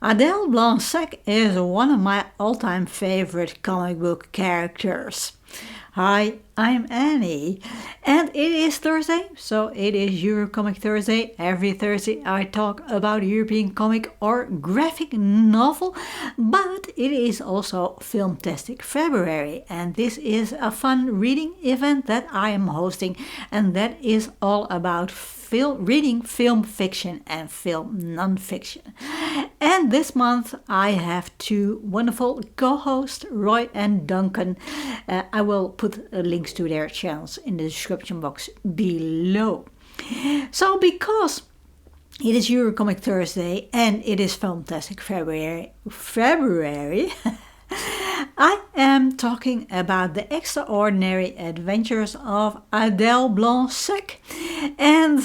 Adele Blanc-Sec is one of my all-time favorite comic book characters. Hi, I'm Annie, and it is Thursday, so it is Eurocomic Thursday. Every Thursday I talk about European comic or graphic novel, but it is also Filmtastic February, and this is a fun reading event that I am hosting, and that is all about reading film fiction and film non-fiction. And this month I have two wonderful co-hosts, Roy and Duncan. I will put links to their channels in the description box below. So because it is Eurocomic Thursday and it is Filmtastic February I am talking about the extraordinary adventures of Adele Blanc-Sec. And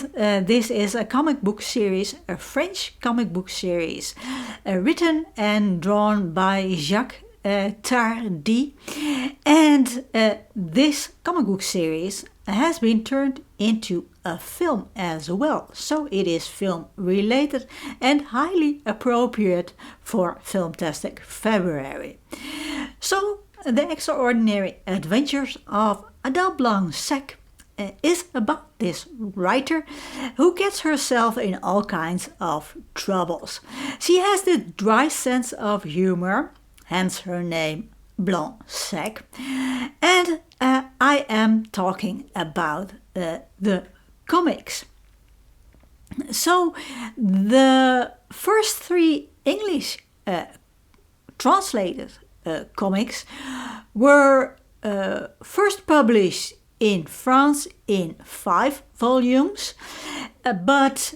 this is a comic book series, a French comic book series, written and drawn by Jacques Tardi. And this comic book series has been turned into a film as well. So it is film related and highly appropriate for Filmtastic February. So the extraordinary adventures of Adele Blanc-Sec is about this writer who gets herself in all kinds of troubles. She has this dry sense of humor, hence her name Blanc-Sec, and I am talking about the comics. So the first three English translated comics were first published in France in 5 volumes, but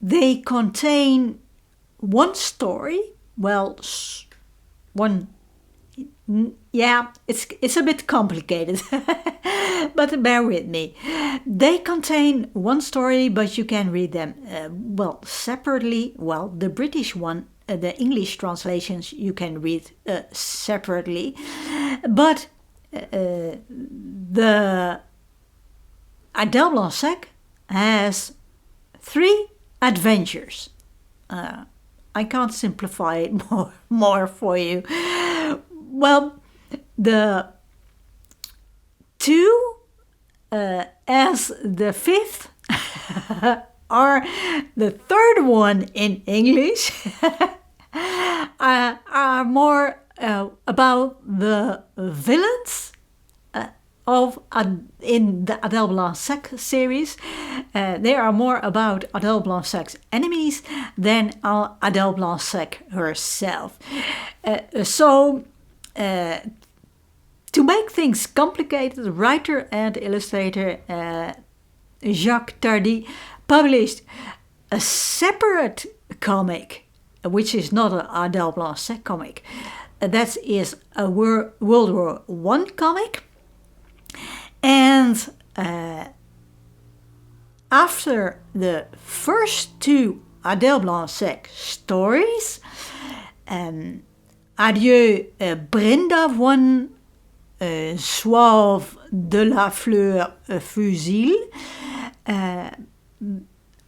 they contain one story. Well, it's a bit complicated, but bear with me. They contain one story, but you can read them separately. Well, the British one, the English translations, you can read separately, but the Adele Blanc-Sec has 3 adventures. I can't simplify it more for you. Well, the 2 as the 5th or the 3rd one in English are more about the villains in the Adele Blanc-Sec series. They are more about Adele Blanc-Sec's enemies than Adele Blanc-Sec herself. To make things complicated, writer and illustrator Jacques Tardi published a separate comic, which is not an Adele Blanc-Sec comic. That is a World War I comic. And after the first 2 Adele Blanc-Sec stories, Adieu Brindavoine, Soif de la fleur fusil,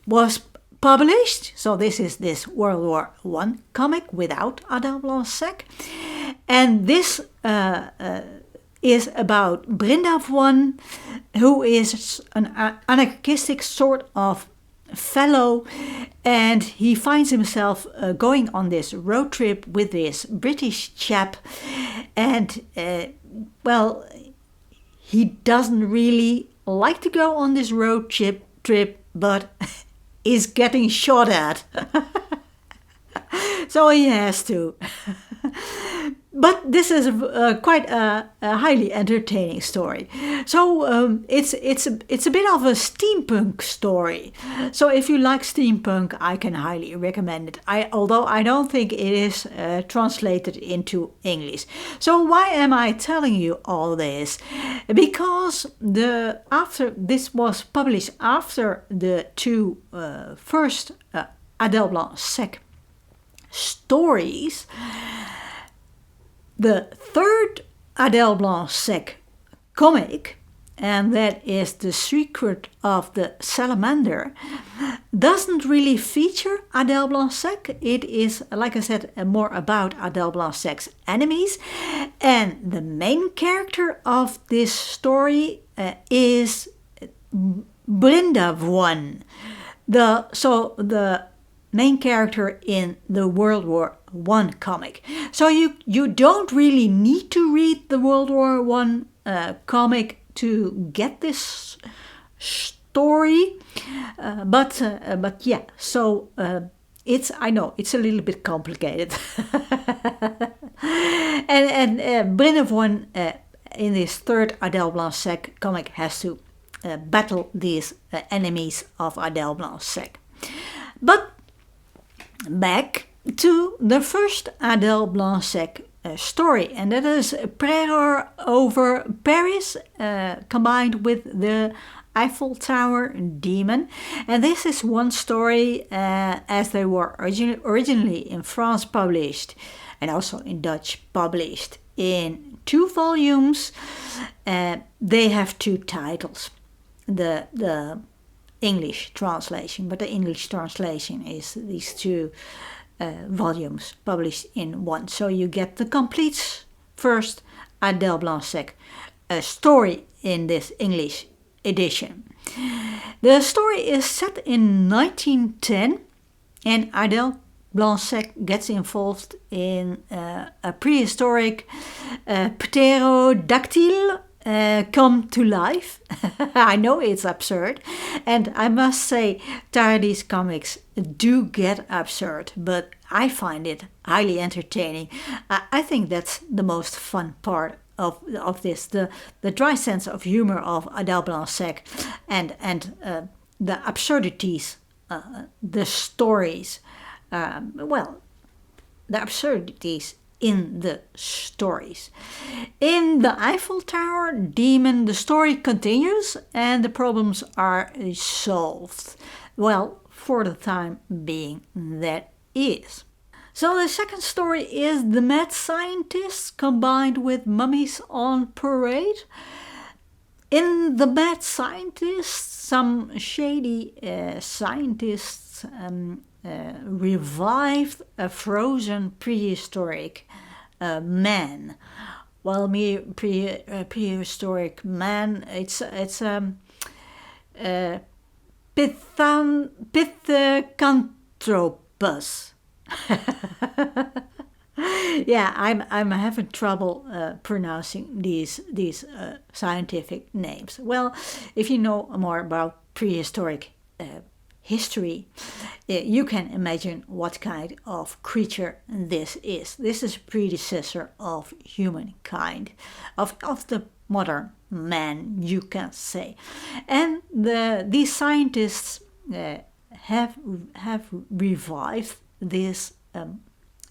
was published. So this is this World War I comic without Adele Blanc-Sec. And this is about Brindavoine, who is an anarchistic sort of fellow, and he finds himself going on this road trip with this British chap, and he doesn't really like to go on this road trip, but is getting shot at. So he has to. But this is quite a highly entertaining story. So it's a bit of a steampunk story. So if you like steampunk, I can highly recommend it. Although I don't think it is translated into English. So why am I telling you all this? Because this was published after the 2 first Adele Blanc-Sec stories. The 3rd Adele Blanc-Sec comic and that is The Secret of the Salamander, doesn't really feature Adele Blanc-Sec. It is, like I said, more about Adele Blanc-Sec's enemies. And the main character of this story is Brindavoine. The main character in the World War I comic. So you don't really need to read the World War I comic to get this story, but yeah. So I know it's a little bit complicated, and Brindavoine in this third Adele Blanc-Sec comic has to battle these enemies of Adele Blanc-Sec. But back to the first Adele Blanc-Sec story, and that is Prayer over Paris combined with the Eiffel Tower Demon. And this is one story as they were originally in France published and also in Dutch published in 2 volumes. They have 2 titles. The English translation, but the English translation is these 2 volumes published in 1. So you get the complete first Adele Blanc-Sec story in this English edition. The story is set in 1910, and Adele Blanc-Sec gets involved in a prehistoric pterodactyl come to life. I know it's absurd, and I must say Tardi's comics do get absurd, but I find it highly entertaining. I think that's the most fun part of this, the dry sense of humor of Adele Blanc-Sec, and the absurdities, the stories, the absurdities in the stories. In the Eiffel Tower Demon, the story continues and the problems are solved. Well, for the time being, that is. So the second story is The Mad Scientists combined with Mummies on Parade. In The Mad Scientists, some shady scientists revived a frozen prehistoric man. Well, prehistoric man, it's Pithecanthropus. Yeah, I'm having trouble pronouncing these scientific names. Well, if you know more about prehistoric history, you can imagine what kind of creature this is. This is a predecessor of humankind, of the modern man, you can say. And these scientists have revived this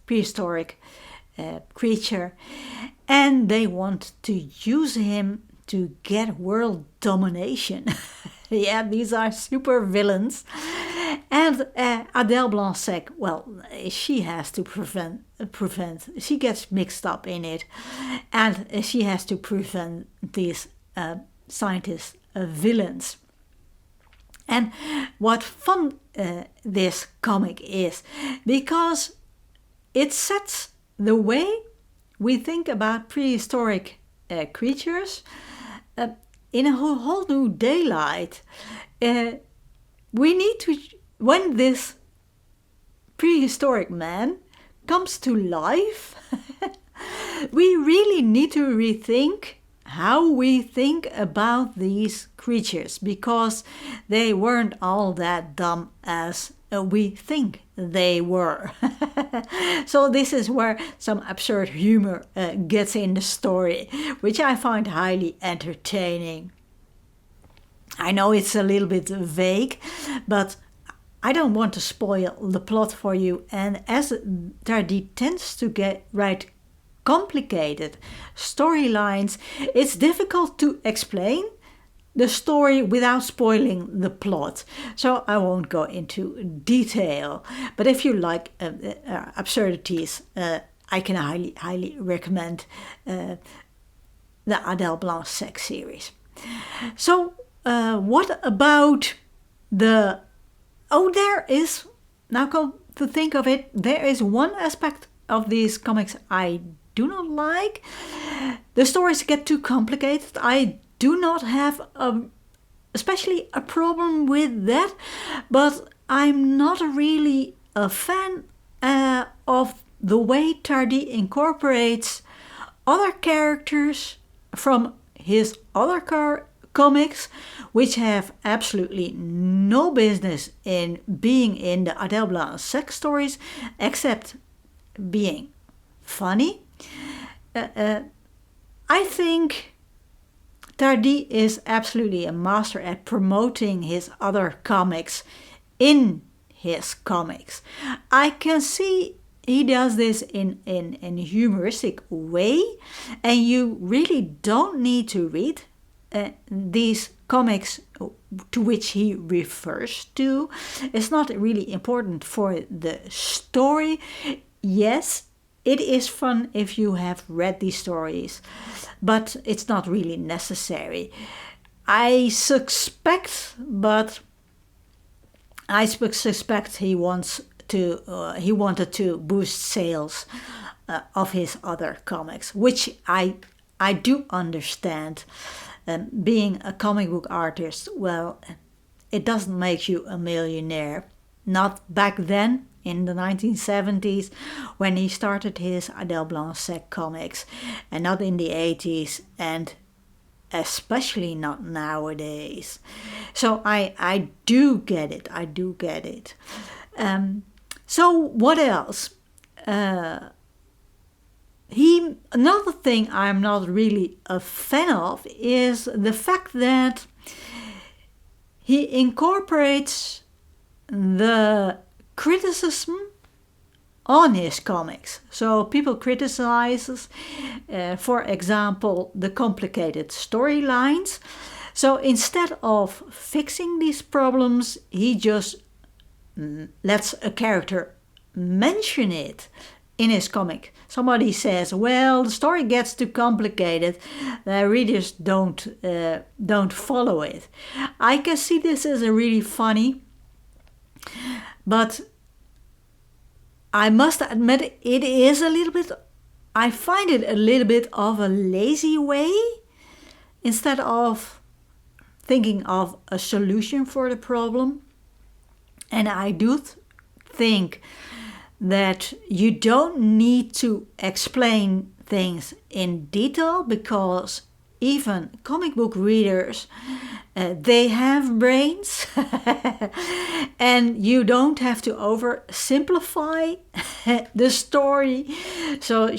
prehistoric creature, and they want to use him to get world domination. Yeah, these are super villains. And Adele Blanc-Sec, well, she has to prevent, she gets mixed up in it, and she has to prevent these scientist villains. And what fun this comic is, because it sets the way we think about prehistoric creatures in a whole new daylight. We need to, when this prehistoric man comes to life, we really need to rethink how we think about these creatures, because they weren't all that dumb as we think they were. So this is where some absurd humor gets in the story, which I find highly entertaining. I know it's a little bit vague, but I don't want to spoil the plot for you, and as Tardi tends to write complicated storylines, it's difficult to explain the story without spoiling the plot. So I won't go into detail, but if you like absurdities, I can highly recommend the Adele Blanc-Sec series. So what about there is, now come to think of it, there is one aspect of these comics I do not like. The stories get too complicated. I do not have especially a problem with that, but I'm not really a fan of the way Tardi incorporates other characters from his other comics, which have absolutely no business in being in the Adèle Blanc-Sec stories, except being funny. I think Tardi is absolutely a master at promoting his other comics in his comics. I can see he does this in a humoristic way, and you really don't need to read these comics to which he refers to. It's not really important for the story. Yes, it is fun if you have read these stories, but it's not really necessary. I suspect he wanted to boost sales of his other comics, which I do understand. Being a comic book artist, well, it doesn't make you a millionaire. Not back then, in the 1970s, when he started his Adèle Blanc-Sec comics, and not in the 80s, and especially not nowadays. So I do get it. So what else? Another thing I'm not really a fan of is the fact that he incorporates the criticism on his comics. So people criticize, for example, the complicated storylines. So instead of fixing these problems, he just lets a character mention it in his comic. Somebody says, well, the story gets too complicated, the readers don't follow it. I can see this as a really funny, but I must admit it is a little bit, I find it a little bit of a lazy way, instead of thinking of a solution for the problem. And I do think that you don't need to explain things in detail, because even comic book readers, they have brains and you don't have to oversimplify the story. So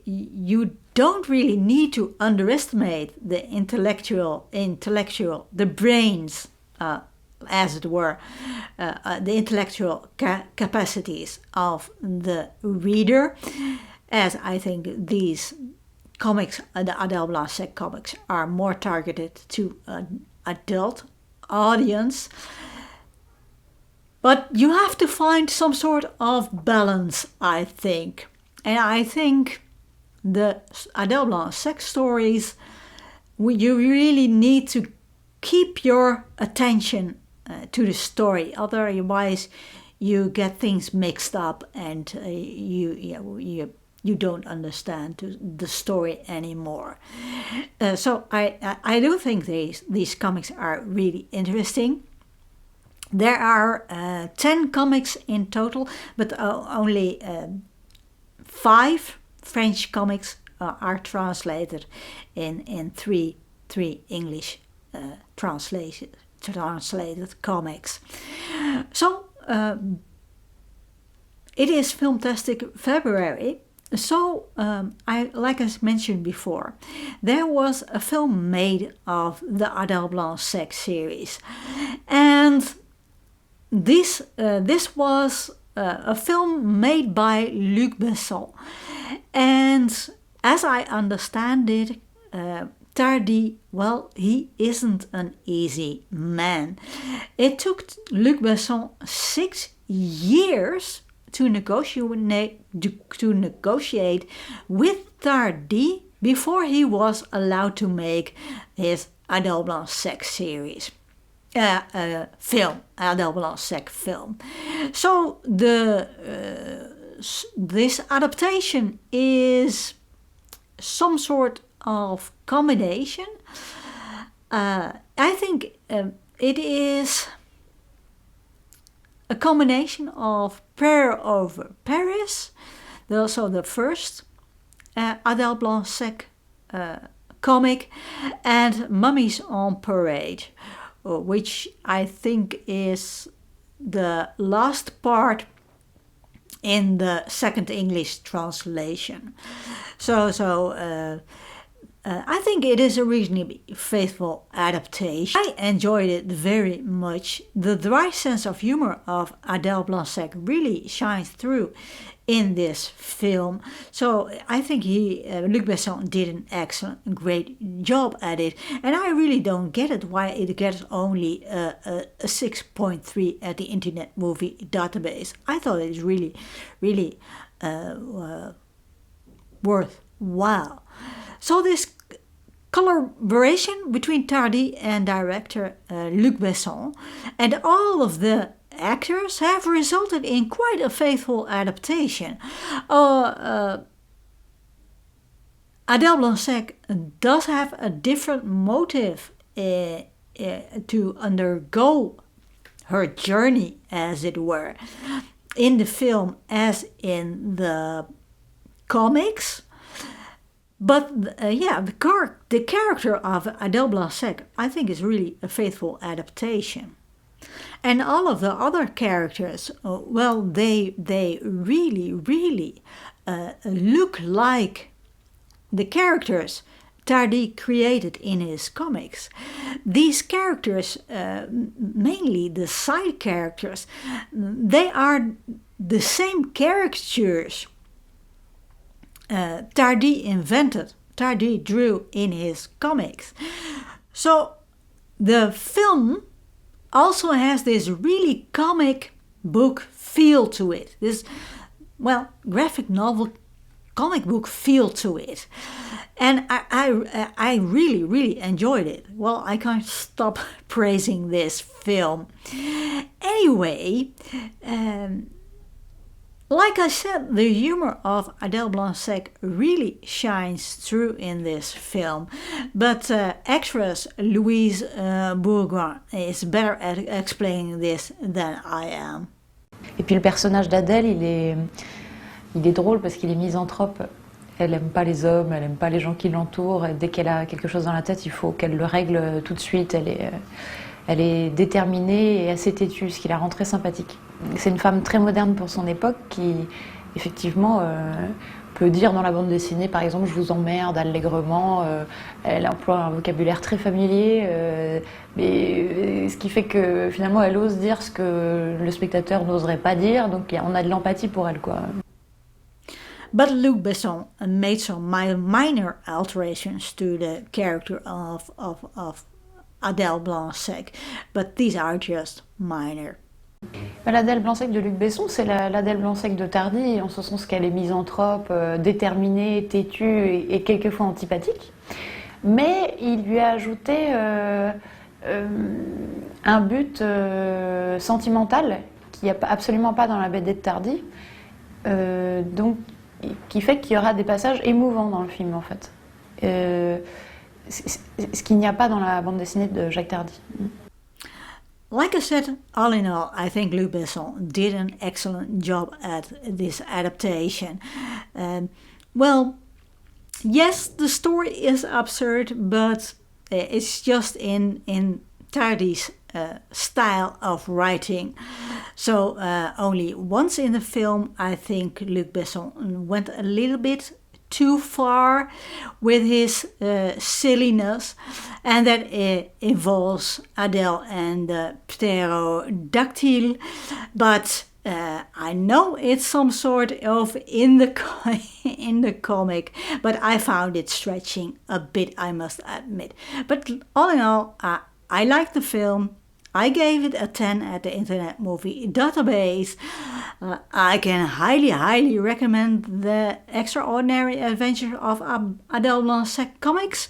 you don't really need to underestimate the the brains, as it were, the intellectual capacities of the reader, as I think these comics, the Adèle Blanc-Sec comics, are more targeted to an adult audience. But you have to find some sort of balance, I think. And I think the Adèle Blanc-Sec stories, you really need to keep your attention to the story. Otherwise, you get things mixed up and you don't understand the story anymore. So I do think these comics are really interesting. There are 10 comics in total, but only 5 French comics are translated in three English translated comics. So it is Filmtastic February. So like I mentioned before, there was a film made of the Adèle Blanc-Sec series, and this was a film made by Luc Besson, and as I understand it, Tardi, well, he isn't an easy man. It took Luc Besson 6 years to negotiate with Tardi before he was allowed to make his Adèle Blanc-Sec series. Film, Adèle Blanc-Sec film. So this adaptation is some sort of combination. I think it is a combination of Prayer Over Paris, also the first Adèle Blanc-Sec comic, and Mummies on Parade, which I think is the last part in the second English translation. So I think it is a reasonably faithful adaptation. I enjoyed it very much. The dry sense of humor of Adèle Blanc-Sec really shines through in this film. So I think Luc Besson did an excellent, great job at it. And I really don't get it why it gets only a 6.3 at the Internet Movie Database. I thought it was really, really worthwhile. So this collaboration between Tardi and director Luc Besson and all of the actors have resulted in quite a faithful adaptation. Adèle Blanc-Sec does have a different motive to undergo her journey, as it were, in the film as in the comics. But the character of Adèle Blanc-Sec, I think, is really a faithful adaptation. And all of the other characters, they really, really look like the characters Tardi created in his comics. These characters, mainly the side characters, they are the same caricatures Tardi drew in his comics. So the film also has this really comic book feel to it. This, graphic novel comic book feel to it. And I really, really enjoyed it. Well, I can't stop praising this film. Anyway, like I said, the humor of Adèle Blanc-Sec really shines through in this film. But actress Louise Bourgoin is better at explaining this than I am. Et puis le personnage d'Adèle, il est drôle parce qu'il est misanthrope. Elle n'aime pas les hommes, elle n'aime pas les gens qui l'entourent. Et dès qu'elle a quelque chose dans la tête, il faut qu'elle le règle tout de suite. Elle est déterminée et assez têtue, ce qui la rend très sympathique. C'est une femme très moderne pour son époque qui, effectivement, peut dire dans la bande dessinée, par exemple, je vous emmerde allègrement. Elle emploie un vocabulaire très familier, mais ce qui fait que finalement elle ose dire ce que le spectateur n'oserait pas dire. Donc on a de l'empathie pour elle, quoi. But Luc Besson made some minor alterations to the character of Adèle Blanc-Sec, but these are just minor. L'Adèle Blanc-Sec de Luc Besson, c'est l'Adèle Blanc-Sec de Tardi, en ce sens qu'elle est misanthrope, déterminée, têtue et quelquefois antipathique. Mais il lui a ajouté un but sentimental qui n'est absolument pas dans la BD de Tardi, donc qui fait qu'il y aura des passages émouvants dans le film, en fait. Ce qu'il n'y a pas dans la bande dessinée de Jacques Tardi. Like I said, all in all, I think Luc Besson did an excellent job at this adaptation. Yes, the story is absurd, but it's just in Tardi's style of writing. So only once in the film, I think Luc Besson went a little bit too far with his silliness, and that involves Adèle and the pterodactyl. But I know it's some sort of in the comic, but I found it stretching a bit, I must admit. But all in all, I like the film. I gave it a 10 at the Internet Movie Database. I can highly recommend the Extraordinary Adventures of Adele Blanc-Sec comics,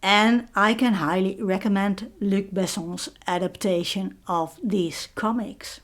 and I can highly recommend Luc Besson's adaptation of these comics.